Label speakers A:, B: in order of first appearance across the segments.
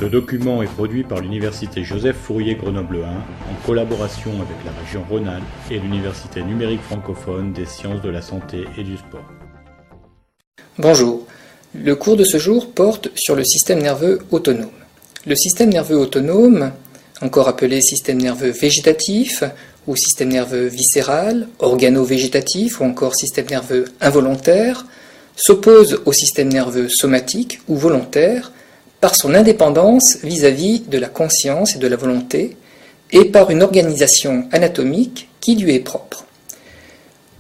A: Ce document est produit par l'Université Joseph Fourier Grenoble 1 en collaboration avec la région Rhône-Alpes et l'Université numérique francophone des sciences de la santé et du sport.
B: Bonjour, le cours de ce jour porte sur le système nerveux autonome. Le système nerveux autonome, encore appelé système nerveux végétatif ou système nerveux viscéral, organo-végétatif ou encore système nerveux involontaire, s'oppose au système nerveux somatique ou volontaire par son indépendance vis-à-vis de la conscience et de la volonté et par une organisation anatomique qui lui est propre.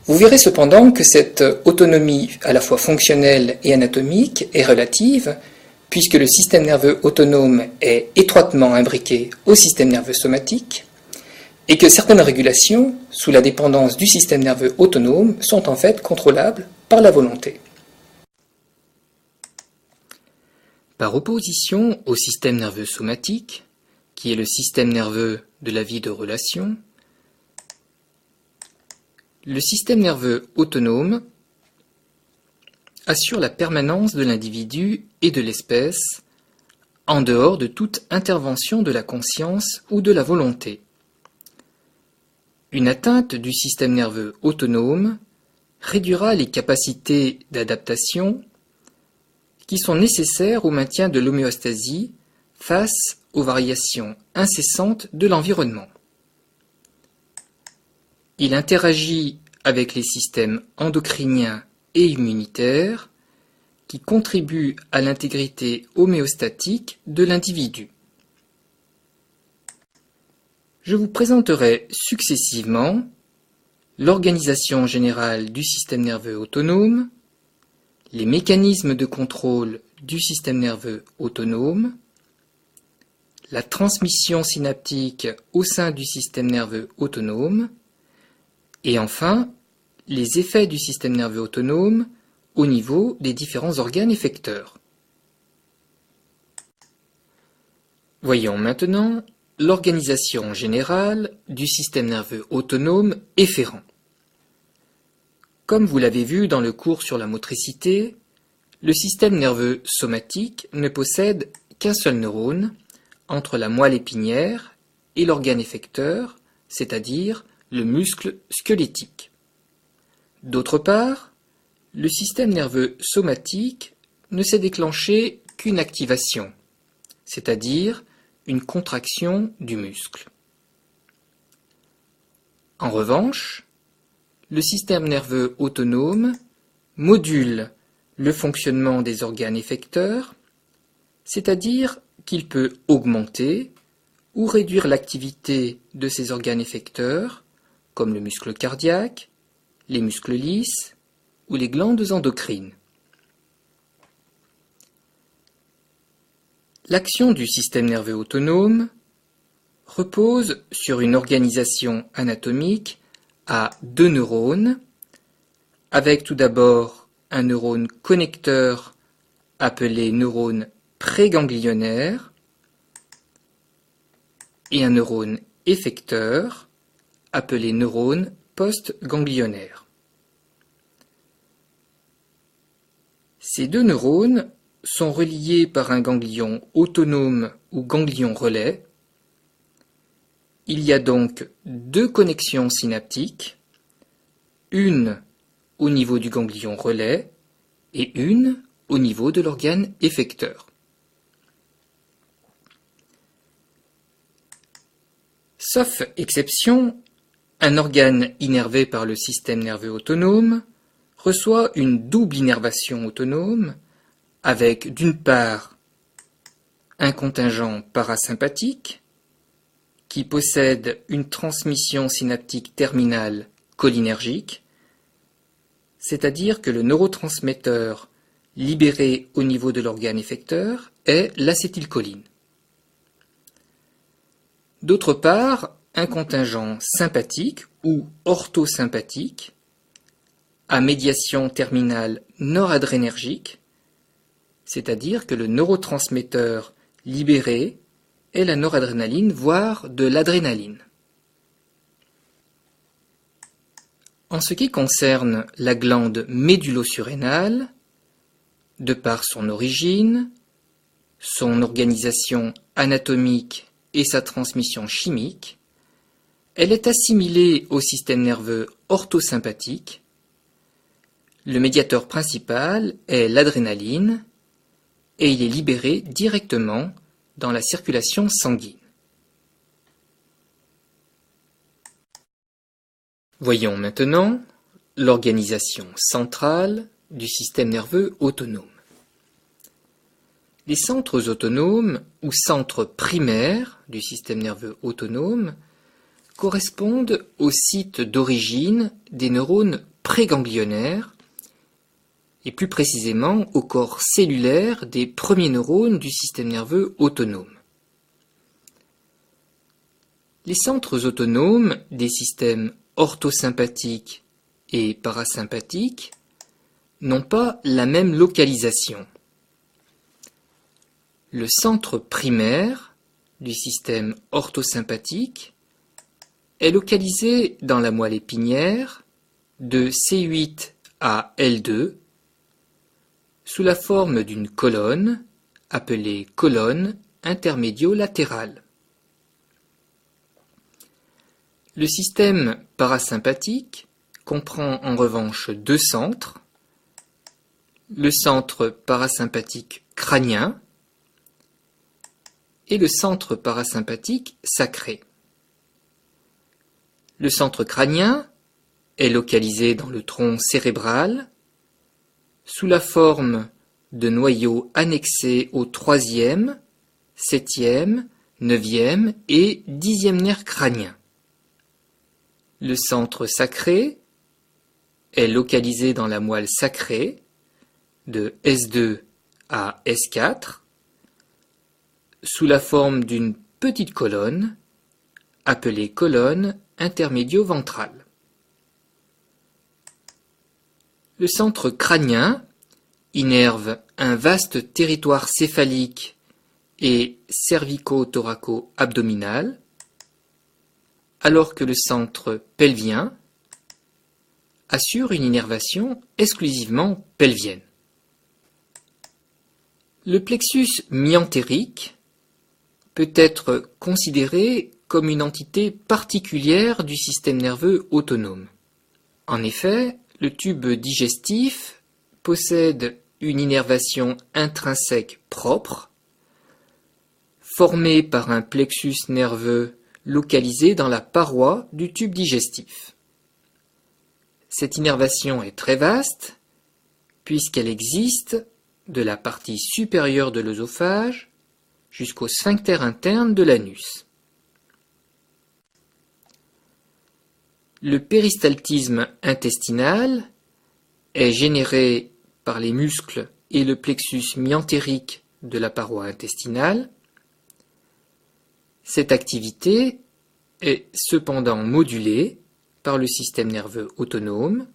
B: Vous verrez cependant que cette autonomie à la fois fonctionnelle et anatomique est relative, puisque le système nerveux autonome est étroitement imbriqué au système nerveux somatique, et que certaines régulations, sous la dépendance du système nerveux autonome, sont en fait contrôlables par la volonté. Par opposition au système nerveux somatique, qui est le système nerveux de la vie de relation, le système nerveux autonome assure la permanence de l'individu et de l'espèce en dehors de toute intervention de la conscience ou de la volonté. Une atteinte du système nerveux autonome réduira les capacités d'adaptation qui sont nécessaires au maintien de l'homéostasie face aux variations incessantes de l'environnement. Il interagit avec les systèmes endocriniens et immunitaires qui contribuent à l'intégrité homéostatique de l'individu. Je vous présenterai successivement l'organisation générale du système nerveux autonome, les mécanismes de contrôle du système nerveux autonome, la transmission synaptique au sein du système nerveux autonome, et enfin, les effets du système nerveux autonome au niveau des différents organes effecteurs. Voyons maintenant l'organisation générale du système nerveux autonome efférent. Comme vous l'avez vu dans le cours sur la motricité, le système nerveux somatique ne possède qu'un seul neurone entre la moelle épinière et l'organe effecteur, c'est-à-dire le muscle squelettique. D'autre part, le système nerveux somatique ne s'est déclenché qu'une activation, c'est-à-dire une contraction du muscle. En revanche, le système nerveux autonome module le fonctionnement des organes effecteurs, c'est-à-dire qu'il peut augmenter ou réduire l'activité de ces organes effecteurs, comme le muscle cardiaque, les muscles lisses ou les glandes endocrines. L'action du système nerveux autonome repose sur une organisation anatomique à deux neurones, avec tout d'abord un neurone connecteur appelé neurone préganglionnaire et un neurone effecteur appelé neurone postganglionnaire. Ces deux neurones sont reliés par un ganglion autonome ou ganglion relais. Il y a donc deux connexions synaptiques, une au niveau du ganglion relais et une au niveau de l'organe effecteur. Sauf exception, un organe innervé par le système nerveux autonome reçoit une double innervation autonome avec d'une part un contingent parasympathique qui possède une transmission synaptique terminale cholinergique, c'est-à-dire que le neurotransmetteur libéré au niveau de l'organe effecteur est l'acétylcholine. D'autre part, un contingent sympathique ou orthosympathique à médiation terminale noradrénergique, c'est-à-dire que le neurotransmetteur libéré est la noradrénaline, voire de l'adrénaline. En ce qui concerne la glande médullosurrénale, de par son origine, son organisation anatomique et sa transmission chimique, elle est assimilée au système nerveux orthosympathique. Le médiateur principal est l'adrénaline et il est libéré directement dans la circulation sanguine. Voyons maintenant l'organisation centrale du système nerveux autonome. Les centres autonomes ou centres primaires du système nerveux autonome correspondent au site d'origine des neurones préganglionnaires et plus précisément au corps cellulaire des premiers neurones du système nerveux autonome. Les centres autonomes des systèmes orthosympathiques et parasympathiques n'ont pas la même localisation. Le centre primaire du système orthosympathique est localisé dans la moelle épinière de C8 à L2 sous la forme d'une colonne appelée colonne intermédio-latérale. Le système parasympathique comprend en revanche deux centres, le centre parasympathique crânien et le centre parasympathique sacré. Le centre crânien est localisé dans le tronc cérébral sous la forme de noyaux annexés au 3e, 7e, 9e et 10e nerfs crâniens. Le centre sacré est localisé dans la moelle sacrée de S2 à S4 sous la forme d'une petite colonne appelée colonne intermédio-ventrale. Le centre crânien innerve un vaste territoire céphalique et cervico-thoraco-abdominal, alors que le centre pelvien assure une innervation exclusivement pelvienne. Le plexus myantérique peut être considéré comme une entité particulière du système nerveux autonome. En effet, le tube digestif possède une innervation intrinsèque propre, formée par un plexus nerveux localisé dans la paroi du tube digestif. Cette innervation est très vaste, puisqu'elle existe de la partie supérieure de l'œsophage jusqu'au sphincter interne de l'anus. Le péristaltisme intestinal est généré par les muscles et le plexus myantérique de la paroi intestinale. Cette activité est cependant modulée par le système nerveux autonome.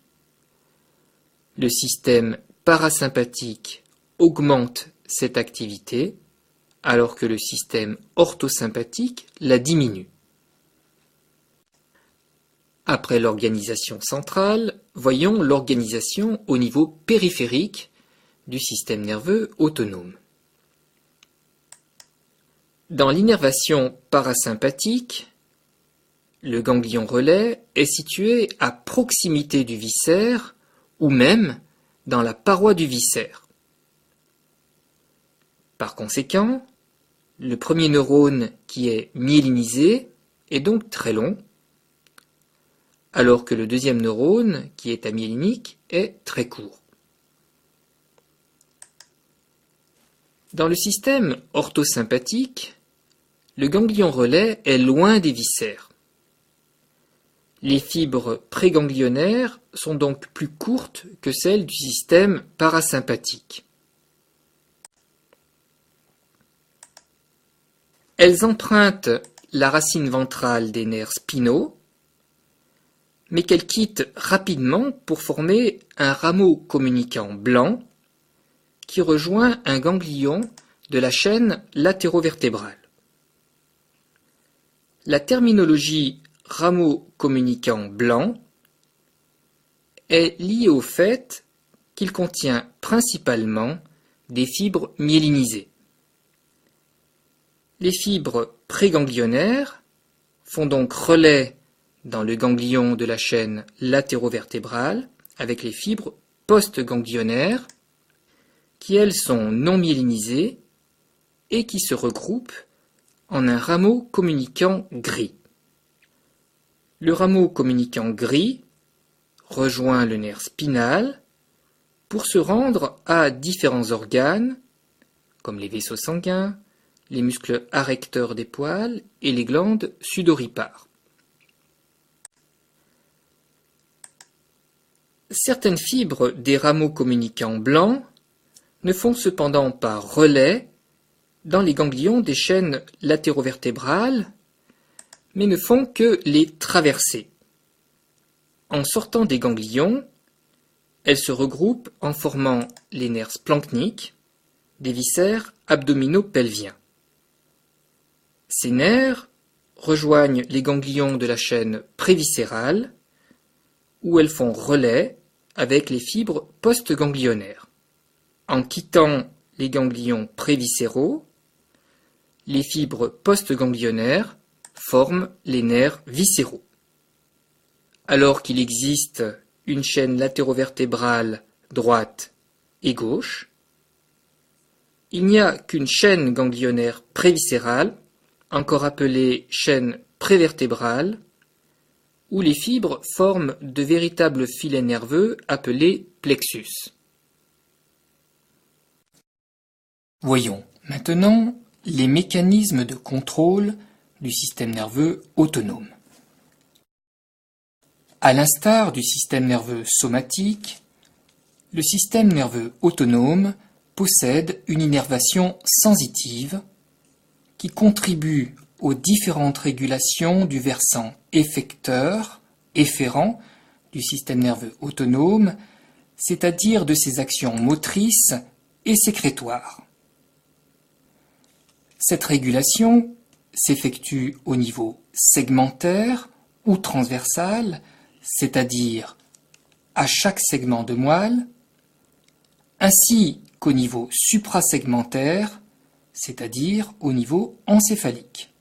B: Le système parasympathique augmente cette activité alors que le système orthosympathique la diminue. Après l'organisation centrale, voyons l'organisation au niveau périphérique du système nerveux autonome. Dans l'innervation parasympathique, le ganglion relais est situé à proximité du viscère ou même dans la paroi du viscère. Par conséquent, le premier neurone qui est myélinisé est donc très long, alors que le deuxième neurone, qui est amyélinique, est très court. Dans le système orthosympathique, le ganglion relais est loin des viscères. Les fibres préganglionnaires sont donc plus courtes que celles du système parasympathique. Elles empruntent la racine ventrale des nerfs spinaux, mais qu'elles quittent rapidement pour former un rameau communicant blanc qui rejoint un ganglion de la chaîne latérovertébrale. La terminologie rameau communicant blanc est liée au fait qu'il contient principalement des fibres myélinisées. Les fibres préganglionnaires font donc relais dans le ganglion de la chaîne latérovertébrale avec les fibres postganglionnaires qui, elles, sont non myélinisées et qui se regroupent en un rameau communicant gris. Le rameau communicant gris rejoint le nerf spinal pour se rendre à différents organes comme les vaisseaux sanguins, les muscles arrecteurs des poils et les glandes sudoripares. Certaines fibres des rameaux communicants blancs ne font cependant pas relais dans les ganglions des chaînes latérovertébrales, mais ne font que les traverser. En sortant des ganglions, elles se regroupent en formant les nerfs splanchniques des viscères abdominaux-pelviens. Ces nerfs rejoignent les ganglions de la chaîne préviscérale, où elles font relais avec les fibres postganglionnaires. En quittant les ganglions préviscéraux, les fibres postganglionnaires forment les nerfs viscéraux. Alors qu'il existe une chaîne latérovertébrale droite et gauche, il n'y a qu'une chaîne ganglionnaire préviscérale, encore appelée chaîne prévertébrale, où les fibres forment de véritables filets nerveux appelés plexus. Voyons maintenant les mécanismes de contrôle du système nerveux autonome. À l'instar du système nerveux somatique, le système nerveux autonome possède une innervation sensitive qui contribue aux différentes régulations du versant effecteur, efférent du système nerveux autonome, c'est-à-dire de ses actions motrices et sécrétoires. Cette régulation s'effectue au niveau segmentaire ou transversal, c'est-à-dire à chaque segment de moelle, ainsi qu'au niveau suprasegmentaire, c'est-à-dire au niveau encéphalique.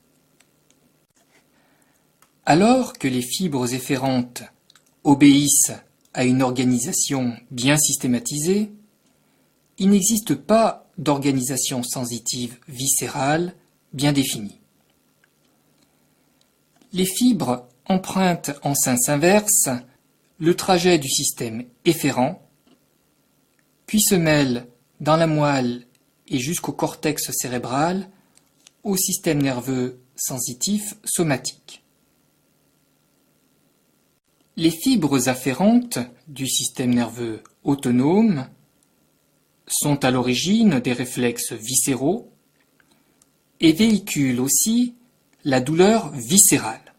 B: Alors que les fibres efférentes obéissent à une organisation bien systématisée, il n'existe pas d'organisation sensitive viscérale bien définie. Les fibres empruntent en sens inverse le trajet du système efférent, puis se mêlent dans la moelle et jusqu'au cortex cérébral au système nerveux sensitif somatique. Les fibres afférentes du système nerveux autonome sont à l'origine des réflexes viscéraux et véhiculent aussi la douleur viscérale.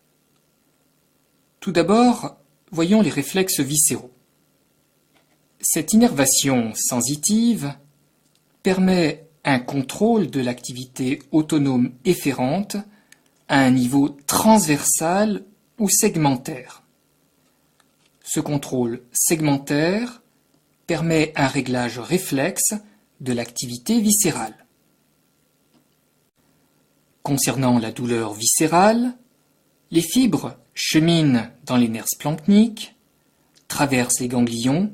B: Tout d'abord, voyons les réflexes viscéraux. Cette innervation sensitive permet un contrôle de l'activité autonome efférente à un niveau transversal ou segmentaire. Ce contrôle segmentaire permet un réglage réflexe de l'activité viscérale. Concernant la douleur viscérale, les fibres cheminent dans les nerfs splanchniques, traversent les ganglions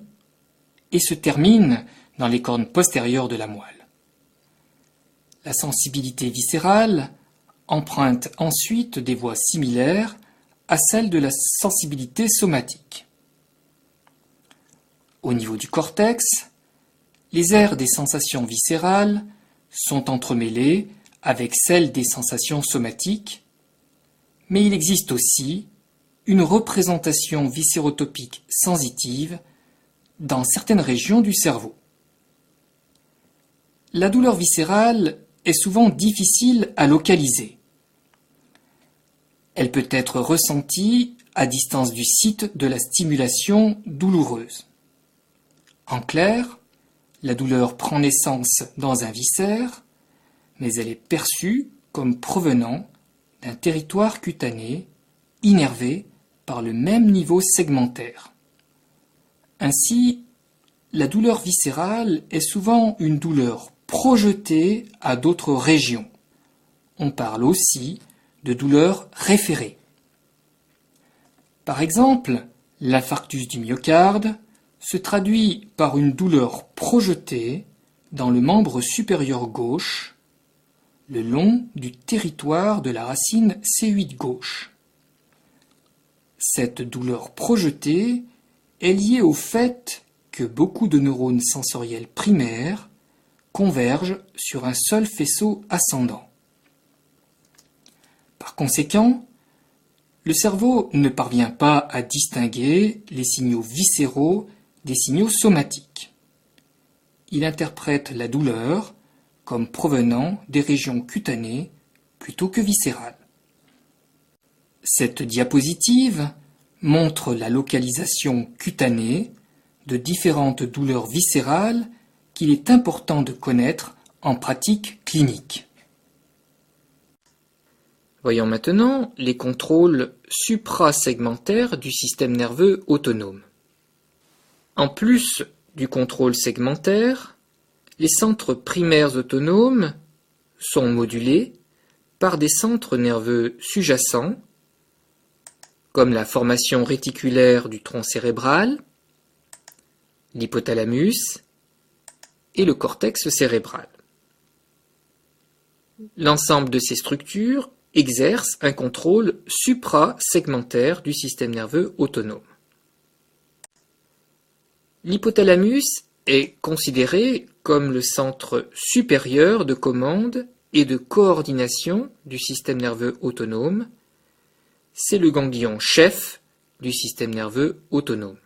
B: et se terminent dans les cornes postérieures de la moelle. La sensibilité viscérale emprunte ensuite des voies similaires à celles de la sensibilité somatique. Au niveau du cortex, les aires des sensations viscérales sont entremêlées avec celles des sensations somatiques, mais il existe aussi une représentation viscérotopique sensitive dans certaines régions du cerveau. La douleur viscérale est souvent difficile à localiser. Elle peut être ressentie à distance du site de la stimulation douloureuse. En clair, la douleur prend naissance dans un viscère, mais elle est perçue comme provenant d'un territoire cutané innervé par le même niveau segmentaire. Ainsi, la douleur viscérale est souvent une douleur projetée à d'autres régions, on parle aussi de douleur référée. Par exemple, l'infarctus du myocarde se traduit par une douleur projetée dans le membre supérieur gauche, le long du territoire de la racine C8 gauche. Cette douleur projetée est liée au fait que beaucoup de neurones sensoriels primaires convergent sur un seul faisceau ascendant. Par conséquent, le cerveau ne parvient pas à distinguer les signaux viscéraux des signaux somatiques. Il interprète la douleur comme provenant des régions cutanées plutôt que viscérales. Cette diapositive montre la localisation cutanée de différentes douleurs viscérales qu'il est important de connaître en pratique clinique. Voyons maintenant les contrôles suprasegmentaires du système nerveux autonome. En plus du contrôle segmentaire, les centres primaires autonomes sont modulés par des centres nerveux sous-jacents, comme la formation réticulaire du tronc cérébral, l'hypothalamus et le cortex cérébral. L'ensemble de ces structures exerce un contrôle suprasegmentaire du système nerveux autonome. L'hypothalamus est considéré comme le centre supérieur de commande et de coordination du système nerveux autonome. C'est le ganglion chef du système nerveux autonome.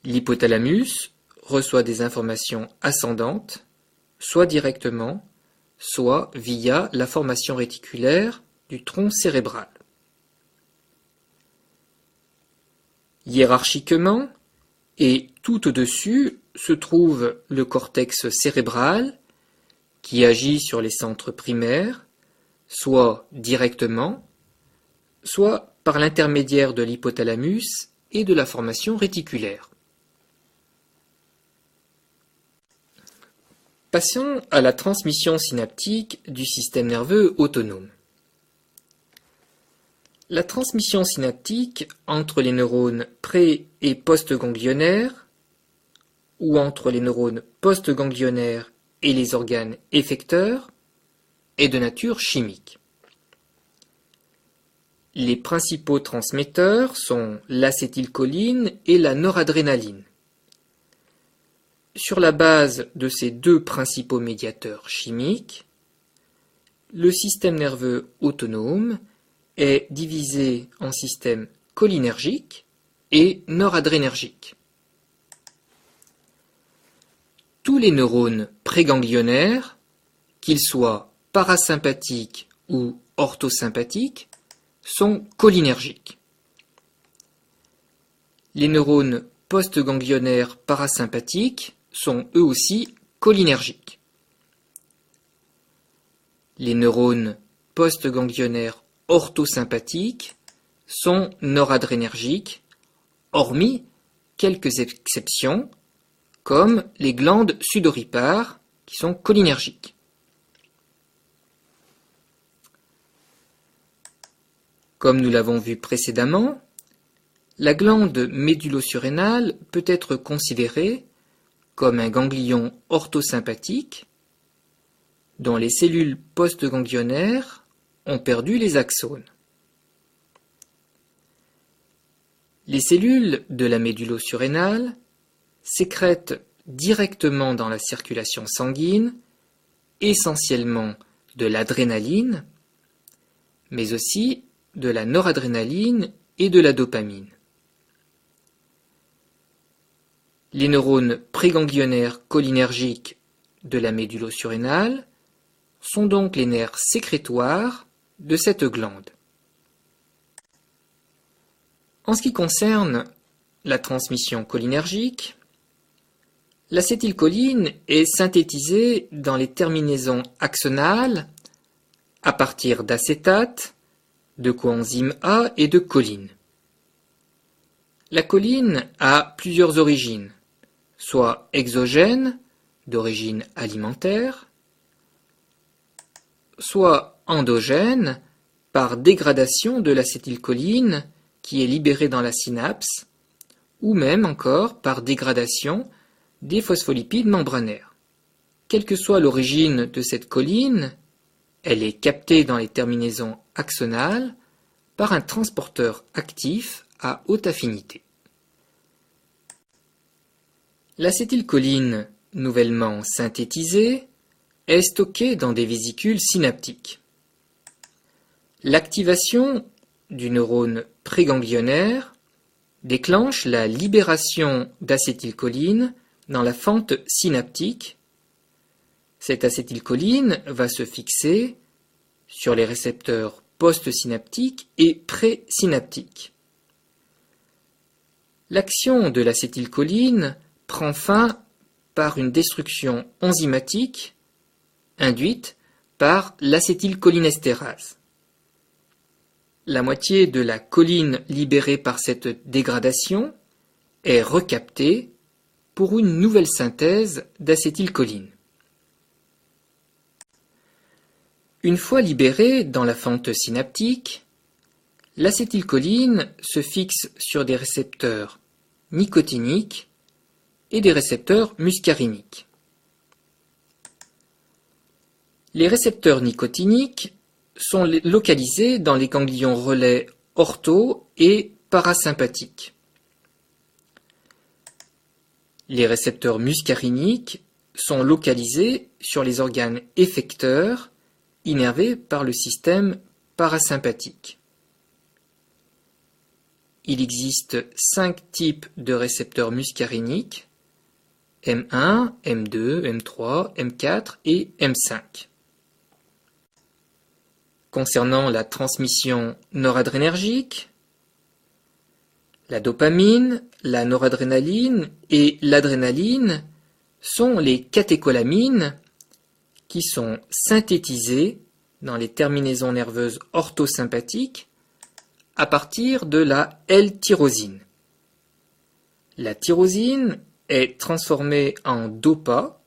B: L'hypothalamus reçoit des informations ascendantes, soit directement, soit via la formation réticulaire du tronc cérébral. Hiérarchiquement, et tout au-dessus, se trouve le cortex cérébral qui agit sur les centres primaires, soit directement, soit par l'intermédiaire de l'hypothalamus et de la formation réticulaire. Passons à la transmission synaptique du système nerveux autonome. La transmission synaptique entre les neurones pré- et postganglionnaires, ou entre les neurones postganglionnaires et les organes effecteurs, est de nature chimique. Les principaux transmetteurs sont l'acétylcholine et la noradrénaline. Sur la base de ces deux principaux médiateurs chimiques, le système nerveux autonome est divisé en systèmes cholinergiques et noradrénergiques. Tous les neurones préganglionnaires, qu'ils soient parasympathiques ou orthosympathiques, sont cholinergiques. Les neurones postganglionnaires parasympathiques sont eux aussi cholinergiques. Les neurones postganglionnaires orthosympathiques sont noradrénergiques, hormis quelques exceptions, comme les glandes sudoripares qui sont cholinergiques. Comme nous l'avons vu précédemment, la glande médullosurrénale peut être considérée comme un ganglion orthosympathique dont les cellules postganglionnaires ont perdu les axones. Les cellules de la médullosurrénale sécrètent directement dans la circulation sanguine essentiellement de l'adrénaline, mais aussi de la noradrénaline et de la dopamine. Les neurones préganglionnaires cholinergiques de la médullosurrénale sont donc les nerfs sécrétoires de cette glande. En ce qui concerne la transmission cholinergique, l'acétylcholine est synthétisée dans les terminaisons axonales à partir d'acétate, de coenzyme A et de choline. La choline a plusieurs origines, soit exogène, d'origine alimentaire, soit endogène par dégradation de l'acétylcholine qui est libérée dans la synapse, ou même encore par dégradation des phospholipides membranaires. Quelle que soit l'origine de cette choline, elle est captée dans les terminaisons axonales par un transporteur actif à haute affinité. L'acétylcholine, nouvellement synthétisée, est stockée dans des vésicules synaptiques. L'activation du neurone préganglionnaire déclenche la libération d'acétylcholine dans la fente synaptique. Cette acétylcholine va se fixer sur les récepteurs postsynaptiques et présynaptiques. L'action de l'acétylcholine prend fin par une destruction enzymatique induite par l'acétylcholinestérase. La moitié de la choline libérée par cette dégradation est recaptée pour une nouvelle synthèse d'acétylcholine. Une fois libérée dans la fente synaptique, l'acétylcholine se fixe sur des récepteurs nicotiniques et des récepteurs muscariniques. Les récepteurs nicotiniques sont localisés dans les ganglions relais ortho et parasympathiques. Les récepteurs muscariniques sont localisés sur les organes effecteurs innervés par le système parasympathique. Il existe 5 types de récepteurs muscariniques, M1, M2, M3, M4 et M5. Concernant la transmission noradrénergique, la dopamine, la noradrénaline et l'adrénaline sont les catécholamines qui sont synthétisées dans les terminaisons nerveuses orthosympathiques à partir de la L-tyrosine. La tyrosine est transformée en dopa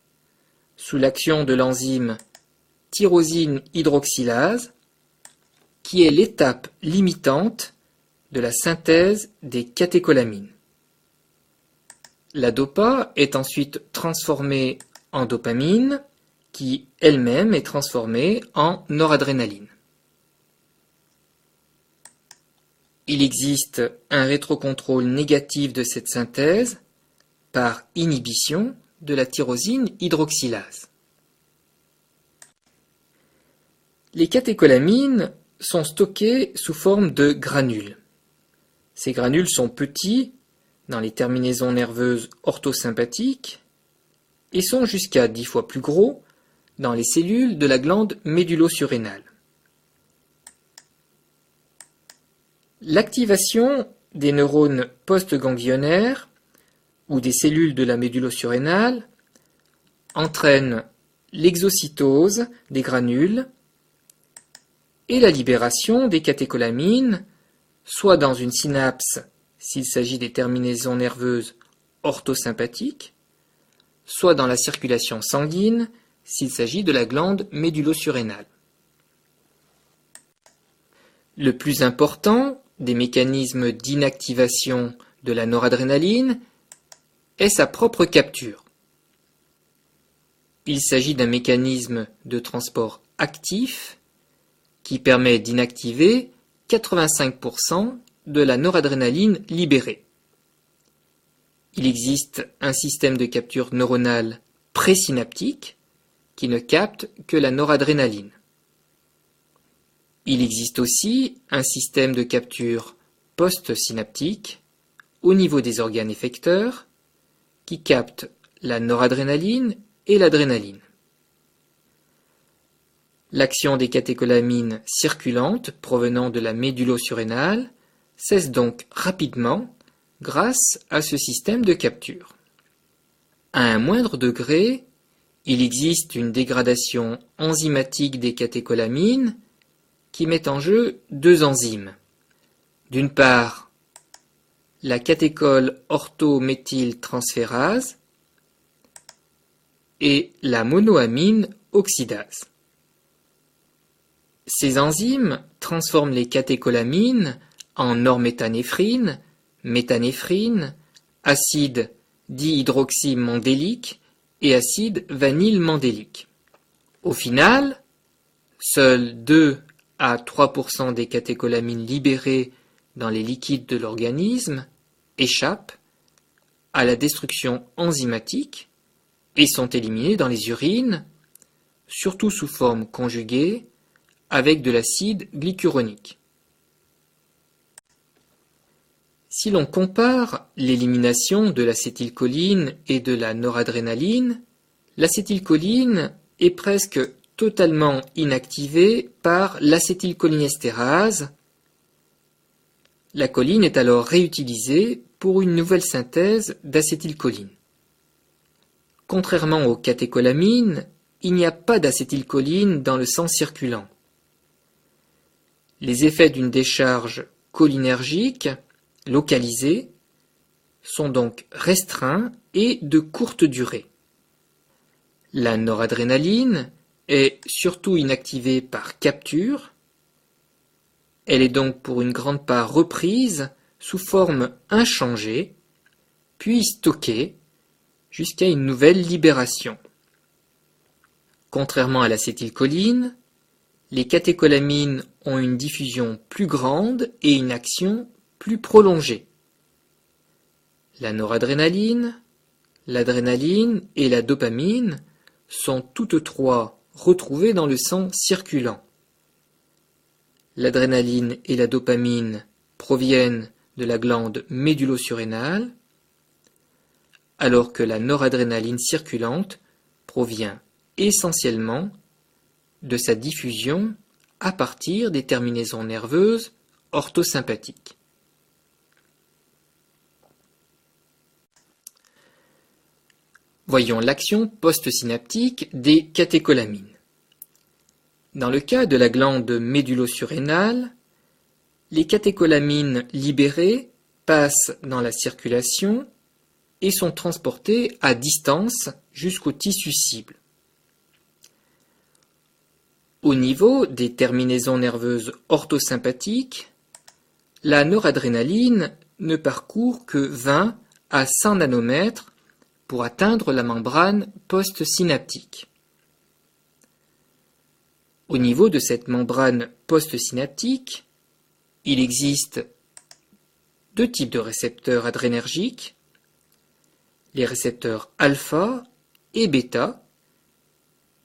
B: sous l'action de l'enzyme tyrosine hydroxylase qui est l'étape limitante de la synthèse des catécholamines. La dopa est ensuite transformée en dopamine qui elle-même est transformée en noradrénaline. Il existe un rétrocontrôle négatif de cette synthèse par inhibition de la tyrosine hydroxylase. Les catécholamines sont stockées sous forme de granules. Ces granules sont petits dans les terminaisons nerveuses orthosympathiques et sont jusqu'à 10 fois plus gros dans les cellules de la glande médullosurrénale. L'activation des neurones postganglionnaires ou des cellules de la médullosurrénale entraîne l'exocytose des granules et la libération des catécholamines, soit dans une synapse s'il s'agit des terminaisons nerveuses orthosympathiques, soit dans la circulation sanguine s'il s'agit de la glande médullosurrénale. Le plus important des mécanismes d'inactivation de la noradrénaline est sa propre capture. Il s'agit d'un mécanisme de transport actif qui permet d'inactiver 85% de la noradrénaline libérée. Il existe un système de capture neuronale présynaptique qui ne capte que la noradrénaline. Il existe aussi un système de capture postsynaptique au niveau des organes effecteurs qui capte la noradrénaline et l'adrénaline. L'action des catécholamines circulantes provenant de la médullosurrénale cesse donc rapidement grâce à ce système de capture. À un moindre degré, il existe une dégradation enzymatique des catécholamines qui met en jeu 2 enzymes. D'une part, la catéchol orthométhyltransférase et la monoamine oxydase. Ces enzymes transforment les catécholamines en norméthanéphrine, méthanéphrine, acide dihydroxymandélique et acide vanylmandélique. Au final, seuls 2 à 3% des catécholamines libérées dans les liquides de l'organisme échappent à la destruction enzymatique et sont éliminées dans les urines, surtout sous forme conjuguée avec de l'acide glycuronique. Si l'on compare l'élimination de l'acétylcholine et de la noradrénaline, l'acétylcholine est presque totalement inactivée par l'acétylcholinestérase. La choline est alors réutilisée pour une nouvelle synthèse d'acétylcholine. Contrairement aux catécholamines, il n'y a pas d'acétylcholine dans le sang circulant. Les effets d'une décharge cholinergique localisée sont donc restreints et de courte durée. La noradrénaline est surtout inactivée par capture. Elle est donc pour une grande part reprise sous forme inchangée, puis stockée jusqu'à une nouvelle libération. Contrairement à l'acétylcholine, les catécholamines ont une diffusion plus grande et une action plus prolongée. La noradrénaline, l'adrénaline et la dopamine sont toutes trois retrouvées dans le sang circulant. L'adrénaline et la dopamine proviennent de la glande médullosurrénale, alors que la noradrénaline circulante provient essentiellement de sa diffusion à partir des terminaisons nerveuses orthosympathiques. Voyons l'action postsynaptique des catécholamines. Dans le cas de la glande médullosurrénale, les catécholamines libérées passent dans la circulation et sont transportées à distance jusqu'au tissu cible. Au niveau des terminaisons nerveuses orthosympathiques, la noradrénaline ne parcourt que 20 à 100 nanomètres pour atteindre la membrane postsynaptique. Au niveau de cette membrane postsynaptique, il existe deux types de récepteurs adrénergiques, les récepteurs alpha et bêta,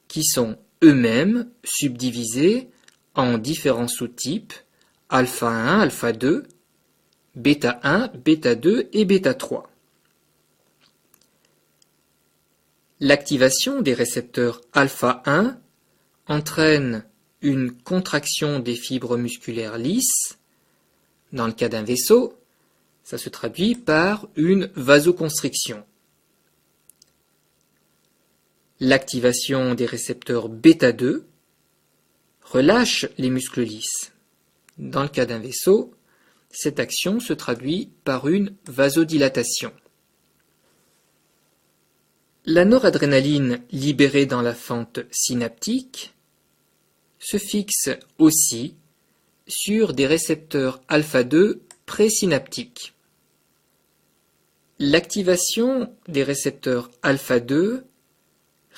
B: qui sont eux-mêmes subdivisés en différents sous-types, alpha 1, alpha 2, bêta 1, bêta 2 et bêta 3. L'activation des récepteurs alpha 1 entraîne une contraction des fibres musculaires lisses. Dans le cas d'un vaisseau, ça se traduit par une vasoconstriction. L'activation des récepteurs bêta 2 relâche les muscles lisses. Dans le cas d'un vaisseau, cette action se traduit par une vasodilatation. La noradrénaline libérée dans la fente synaptique se fixe aussi sur des récepteurs alpha 2 présynaptiques. L'activation des récepteurs alpha 2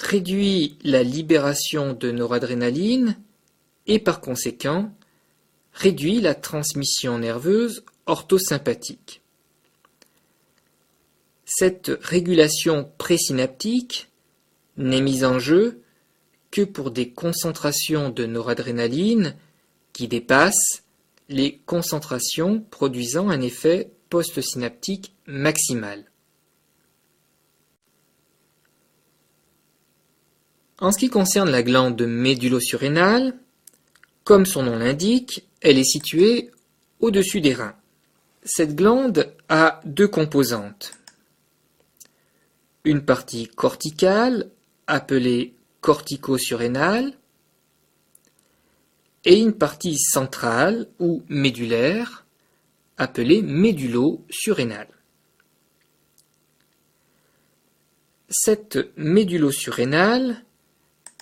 B: réduit la libération de noradrénaline et par conséquent réduit la transmission nerveuse orthosympathique. Cette régulation présynaptique n'est mise en jeu que pour des concentrations de noradrénaline qui dépassent les concentrations produisant un effet postsynaptique maximal. En ce qui concerne la glande médullosurrénale, comme son nom l'indique, elle est située au-dessus des reins. Cette glande a deux composantes. Une partie corticale, appelée cortico-surrénale, et une partie centrale ou médullaire, appelée médullo-surrénale. Cette médullo-surrénale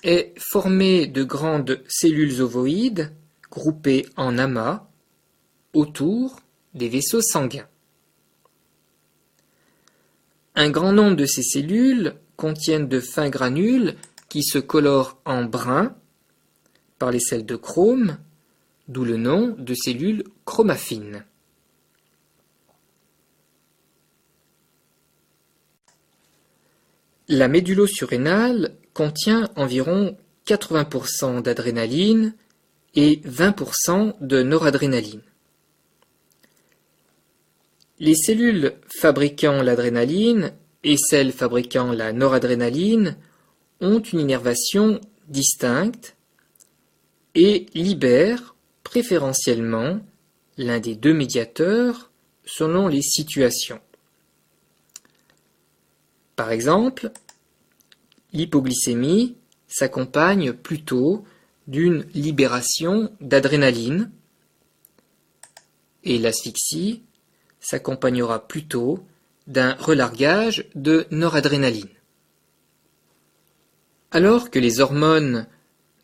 B: est formé de grandes cellules ovoïdes groupées en amas autour des vaisseaux sanguins. Un grand nombre de ces cellules contiennent de fins granules qui se colorent en brun par les sels de chrome, d'où le nom de cellules chromaffines. La médullosurrénale contient environ 80% d'adrénaline et 20% de noradrénaline. Les cellules fabriquant l'adrénaline et celles fabriquant la noradrénaline ont une innervation distincte et libèrent préférentiellement l'un des deux médiateurs selon les situations. Par exemple, l'hypoglycémie s'accompagne plutôt d'une libération d'adrénaline et l'asphyxie s'accompagnera plutôt d'un relargage de noradrénaline. Alors que les hormones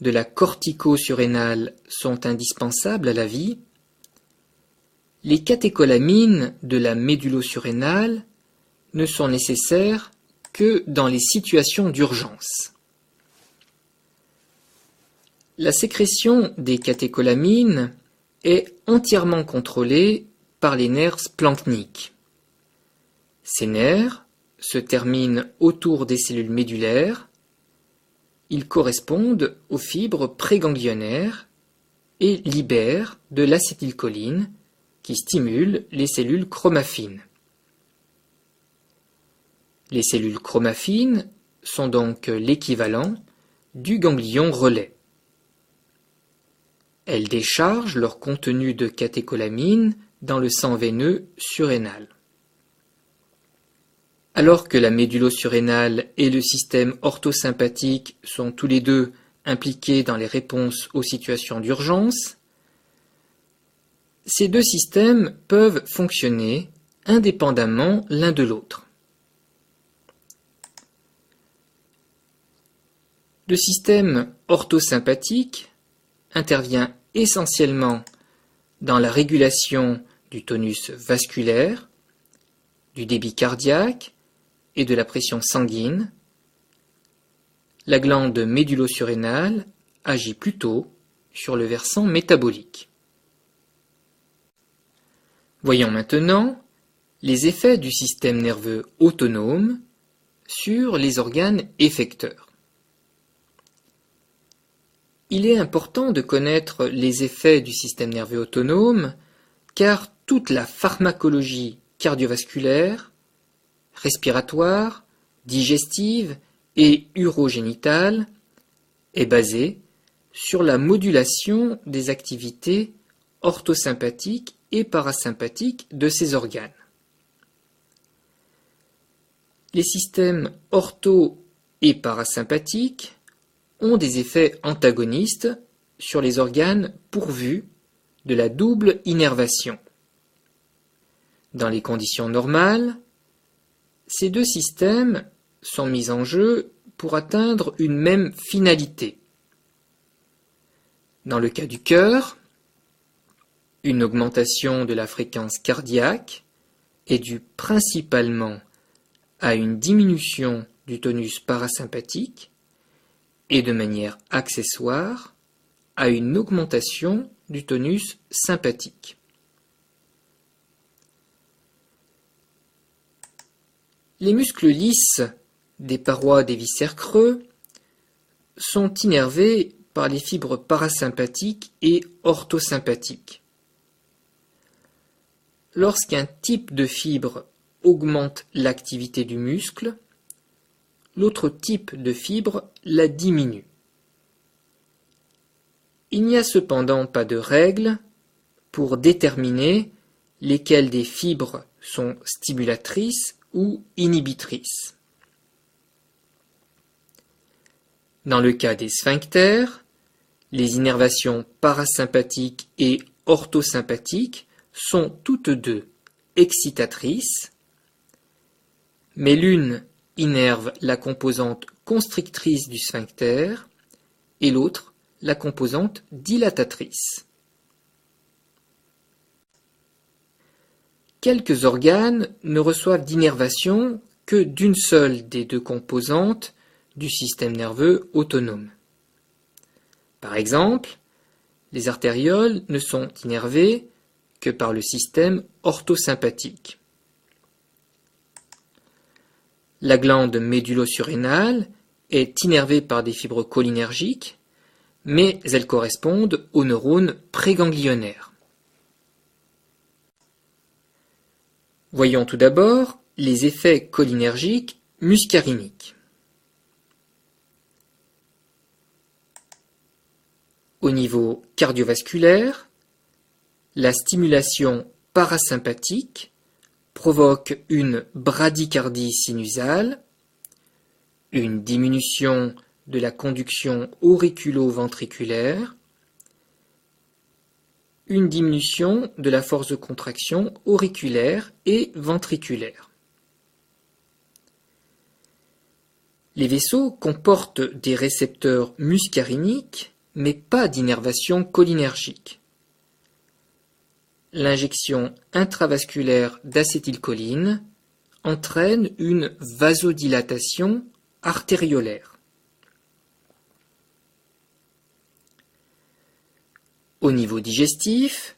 B: de la cortico-surrénale sont indispensables à la vie, les catécholamines de la médullosurrénale ne sont nécessaires que dans les situations d'urgence. La sécrétion des catécholamines est entièrement contrôlée par les nerfs splanchniques. Ces nerfs se terminent autour des cellules médulaires. Ils correspondent aux fibres préganglionnaires et libèrent de l'acétylcholine qui stimule les cellules chromaffines. Les cellules chromaffines sont donc l'équivalent du ganglion relais. Elles déchargent leur contenu de catécholamines dans le sang veineux surrénal. Alors que la médullosurrénale et le système orthosympathique sont tous les deux impliqués dans les réponses aux situations d'urgence, ces deux systèmes peuvent fonctionner indépendamment l'un de l'autre. Le système orthosympathique intervient essentiellement dans la régulation du tonus vasculaire, du débit cardiaque et de la pression sanguine. La glande médullosurrénale agit plutôt sur le versant métabolique. Voyons maintenant les effets du système nerveux autonome sur les organes effecteurs. Il est important de connaître les effets du système nerveux autonome car toute la pharmacologie cardiovasculaire, respiratoire, digestive et urogénitale est basée sur la modulation des activités orthosympathiques et parasympathiques de ces organes. Les systèmes ortho- et parasympathiques ont des effets antagonistes sur les organes pourvus de la double innervation. Dans les conditions normales, ces deux systèmes sont mis en jeu pour atteindre une même finalité. Dans le cas du cœur, une augmentation de la fréquence cardiaque est due principalement à une diminution du tonus parasympathique et de manière accessoire à une augmentation du tonus sympathique. Les muscles lisses des parois des viscères creux sont innervés par les fibres parasympathiques et orthosympathiques. Lorsqu'un type de fibre augmente l'activité du muscle, l'autre type de fibre la diminue. Il n'y a cependant pas de règle pour déterminer lesquelles des fibres sont stimulatrices ou inhibitrices. Dans le cas des sphincters, les innervations parasympathiques et orthosympathiques sont toutes deux excitatrices, mais l'une innerve la composante constrictrice du sphincter et l'autre la composante dilatatrice. Quelques organes ne reçoivent d'innervation que d'une seule des deux composantes du système nerveux autonome. Par exemple, les artérioles ne sont innervées que par le système orthosympathique. La glande médullo-surrénale est innervée par des fibres cholinergiques, mais elles correspondent aux neurones préganglionnaires. Voyons tout d'abord les effets cholinergiques muscariniques. Au niveau cardiovasculaire, la stimulation parasympathique provoque une bradycardie sinusale, une diminution de la conduction auriculo-ventriculaire, une diminution de la force de contraction auriculaire et ventriculaire. Les vaisseaux comportent des récepteurs muscariniques, mais pas d'innervation cholinergique. L'injection intravasculaire d'acétylcholine entraîne une vasodilatation artériolaire. Au niveau digestif,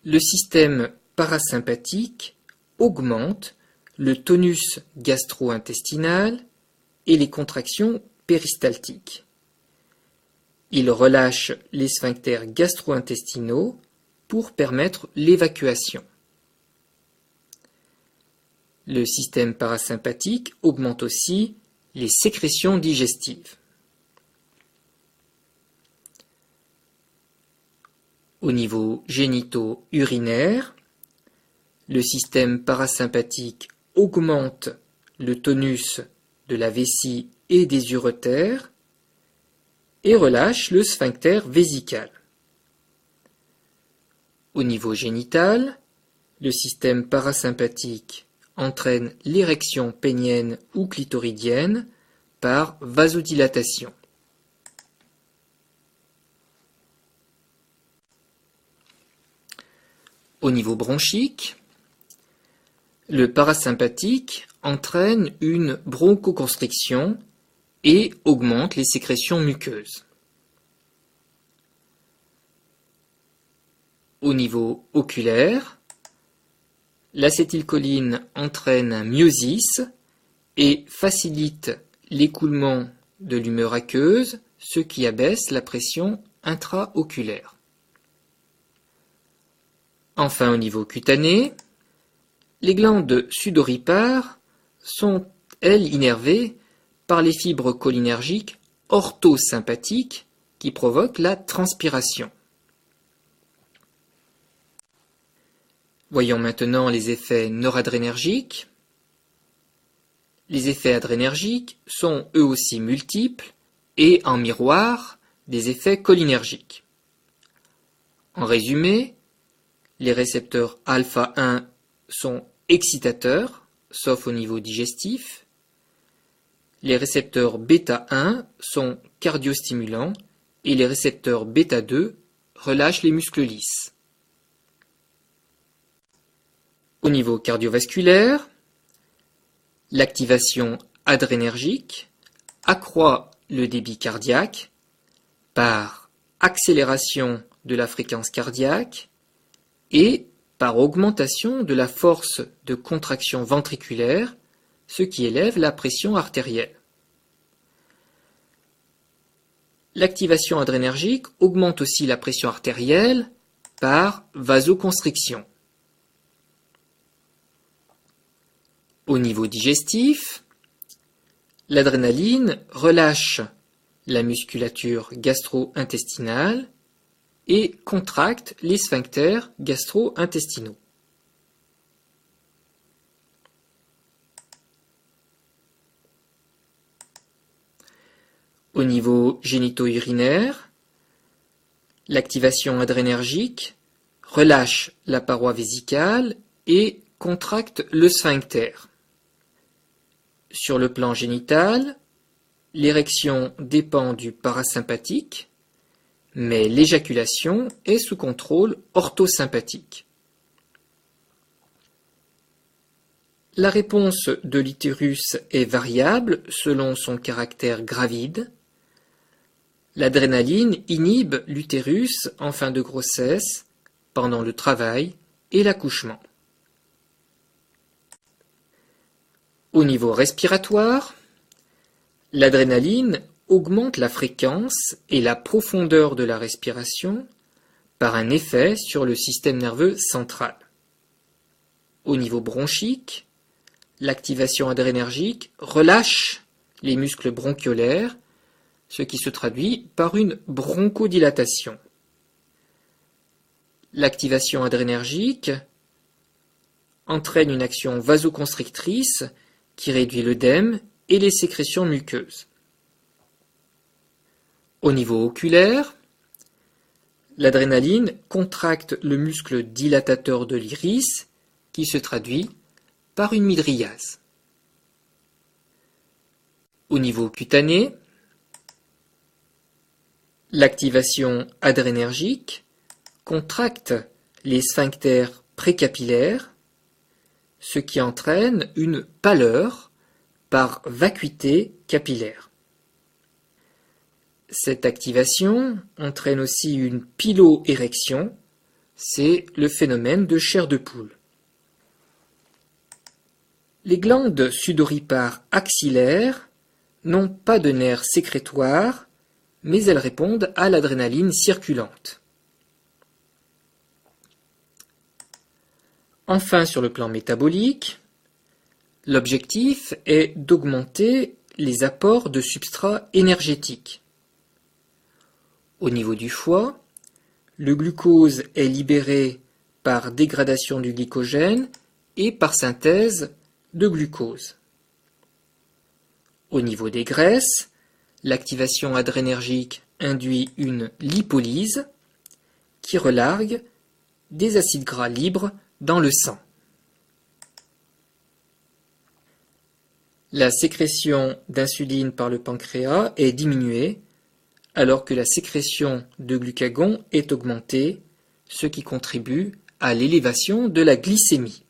B: le système parasympathique augmente le tonus gastro-intestinal et les contractions péristaltiques. Il relâche les sphincters gastro-intestinaux pour permettre l'évacuation. Le système parasympathique augmente aussi les sécrétions digestives. Au niveau génito-urinaire, le système parasympathique augmente le tonus de la vessie et des uretères et relâche le sphincter vésical. Au niveau génital, le système parasympathique entraîne l'érection pénienne ou clitoridienne par vasodilatation. Au niveau bronchique, le parasympathique entraîne une bronchoconstriction et augmente les sécrétions muqueuses. Au niveau oculaire, l'acétylcholine entraîne un myosis et facilite l'écoulement de l'humeur aqueuse, ce qui abaisse la pression intraoculaire. Enfin, au niveau cutané, les glandes sudoripares sont, elles, innervées par les fibres cholinergiques orthosympathiques qui provoquent la transpiration. Voyons maintenant les effets noradrénergiques. Les effets adrénergiques sont eux aussi multiples et en miroir des effets cholinergiques. En résumé, les récepteurs alpha-1 sont excitateurs, sauf au niveau digestif. Les récepteurs bêta-1 sont cardiostimulants et les récepteurs bêta-2 relâchent les muscles lisses. Au niveau cardiovasculaire, l'activation adrénergique accroît le débit cardiaque par accélération de la fréquence cardiaque et par augmentation de la force de contraction ventriculaire, ce qui élève la pression artérielle. L'activation adrénergique augmente aussi la pression artérielle par vasoconstriction. Au niveau digestif, l'adrénaline relâche la musculature gastro-intestinale et contracte les sphincters gastro-intestinaux. Au niveau génito-urinaire, l'activation adrénergique relâche la paroi vésicale et contracte le sphincter. Sur le plan génital, l'érection dépend du parasympathique, mais l'éjaculation est sous contrôle orthosympathique. La réponse de l'utérus est variable selon son caractère gravide. L'adrénaline inhibe l'utérus en fin de grossesse, pendant le travail et l'accouchement. Au niveau respiratoire, l'adrénaline augmente la fréquence et la profondeur de la respiration par un effet sur le système nerveux central. Au niveau bronchique, l'activation adrénergique relâche les muscles bronchiolaires, ce qui se traduit par une bronchodilatation. L'activation adrénergique entraîne une action vasoconstrictrice qui réduit l'œdème et les sécrétions muqueuses. Au niveau oculaire, l'adrénaline contracte le muscle dilatateur de l'iris qui se traduit par une mydriase. Au niveau cutané, l'activation adrénergique contracte les sphincters précapillaires, ce qui entraîne une pâleur par vacuité capillaire. Cette activation entraîne aussi une piloérection, c'est le phénomène de chair de poule. Les glandes sudoripares axillaires n'ont pas de nerfs sécrétoires, mais elles répondent à l'adrénaline circulante. Enfin, sur le plan métabolique, l'objectif est d'augmenter les apports de substrats énergétiques. Au niveau du foie, le glucose est libéré par dégradation du glycogène et par synthèse de glucose. Au niveau des graisses, l'activation adrénergique induit une lipolyse qui relargue des acides gras libres dans le sang. La sécrétion d'insuline par le pancréas est diminuée alors que la sécrétion de glucagon est augmentée, ce qui contribue à l'élévation de la glycémie.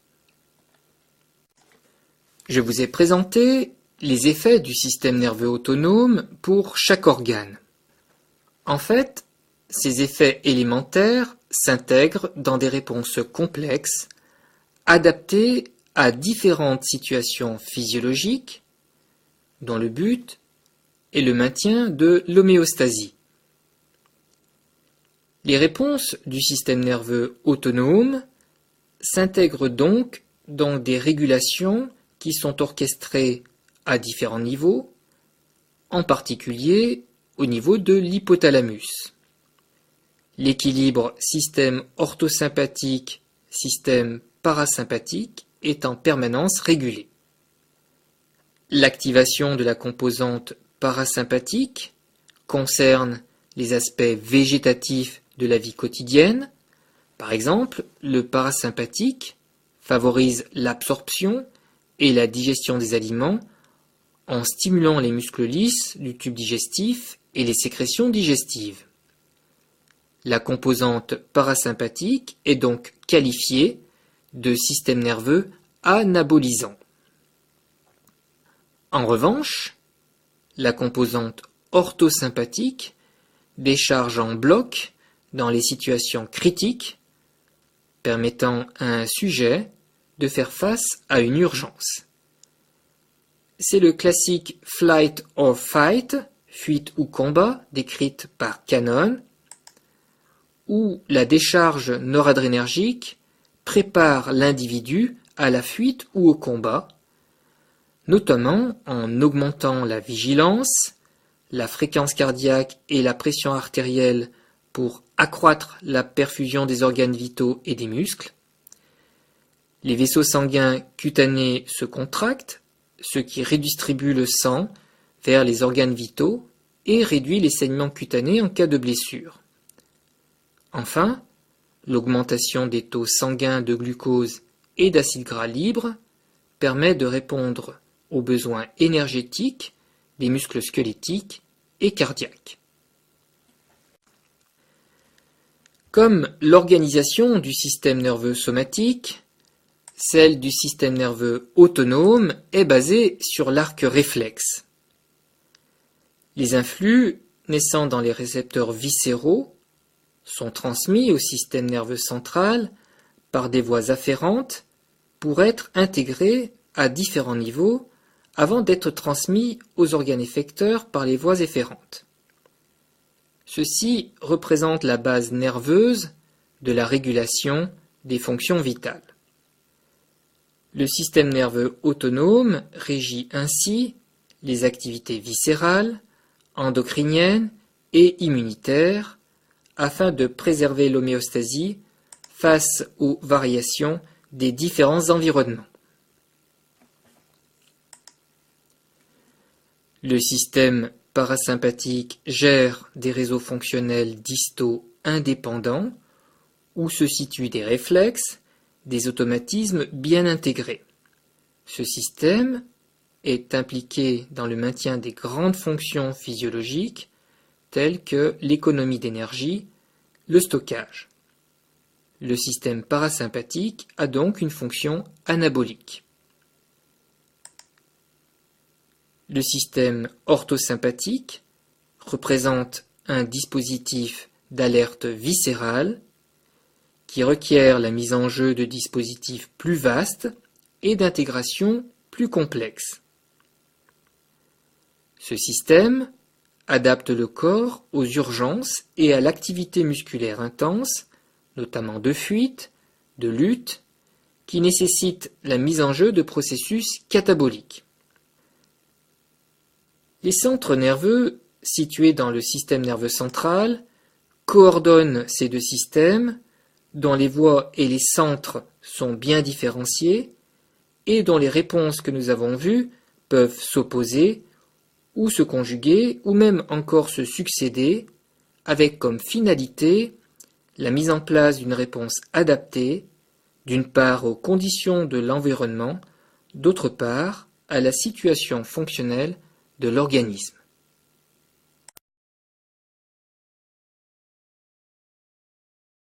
B: Je vous ai présenté les effets du système nerveux autonome pour chaque organe. En fait, ces effets élémentaires s'intègrent dans des réponses complexes, adaptées à différentes situations physiologiques, dont le but est le maintien de l'homéostasie. Les réponses du système nerveux autonome s'intègrent donc dans des régulations qui sont orchestrées à différents niveaux, en particulier au niveau de l'hypothalamus. L'équilibre système orthosympathique-système parasympathique est en permanence régulé. L'activation de la composante parasympathique concerne les aspects végétatifs de la vie quotidienne. Par exemple, le parasympathique favorise l'absorption et la digestion des aliments en stimulant les muscles lisses du tube digestif et les sécrétions digestives. La composante parasympathique est donc qualifiée de système nerveux anabolisant. En revanche, la composante orthosympathique décharge en bloc dans les situations critiques, permettant à un sujet de faire face à une urgence. C'est le classique flight or fight, fuite ou combat, décrite par Cannon, où la décharge noradrénergique prépare l'individu à la fuite ou au combat, notamment en augmentant la vigilance, la fréquence cardiaque et la pression artérielle pour accroître la perfusion des organes vitaux et des muscles. Les vaisseaux sanguins cutanés se contractent, ce qui redistribue le sang vers les organes vitaux et réduit les saignements cutanés en cas de blessure. Enfin, l'augmentation des taux sanguins de glucose et d'acides gras libres permet de répondre aux besoins énergétiques des muscles squelettiques et cardiaques. Comme l'organisation du système nerveux somatique, celle du système nerveux autonome est basée sur l'arc réflexe. Les influx naissant dans les récepteurs viscéraux sont transmis au système nerveux central par des voies afférentes pour être intégrés à différents niveaux avant d'être transmis aux organes effecteurs par les voies efférentes. Ceci représente la base nerveuse de la régulation des fonctions vitales. Le système nerveux autonome régit ainsi les activités viscérales, endocriniennes et immunitaires afin de préserver l'homéostasie face aux variations des différents environnements. Le système parasympathique gère des réseaux fonctionnels distaux indépendants où se situent des réflexes, des automatismes bien intégrés. Ce système est impliqué dans le maintien des grandes fonctions physiologiques telles que l'économie d'énergie, le stockage. Le système parasympathique a donc une fonction anabolique. Le système orthosympathique représente un dispositif d'alerte viscérale qui requiert la mise en jeu de dispositifs plus vastes et d'intégration plus complexes. Ce système adapte le corps aux urgences et à l'activité musculaire intense, notamment de fuite, de lutte, qui nécessitent la mise en jeu de processus cataboliques. Les centres nerveux situés dans le système nerveux central coordonnent ces deux systèmes dont les voies et les centres sont bien différenciés et dont les réponses que nous avons vues peuvent s'opposer ou se conjuguer ou même encore se succéder avec comme finalité la mise en place d'une réponse adaptée, d'une part aux conditions de l'environnement, d'autre part à la situation fonctionnelle de l'organisme.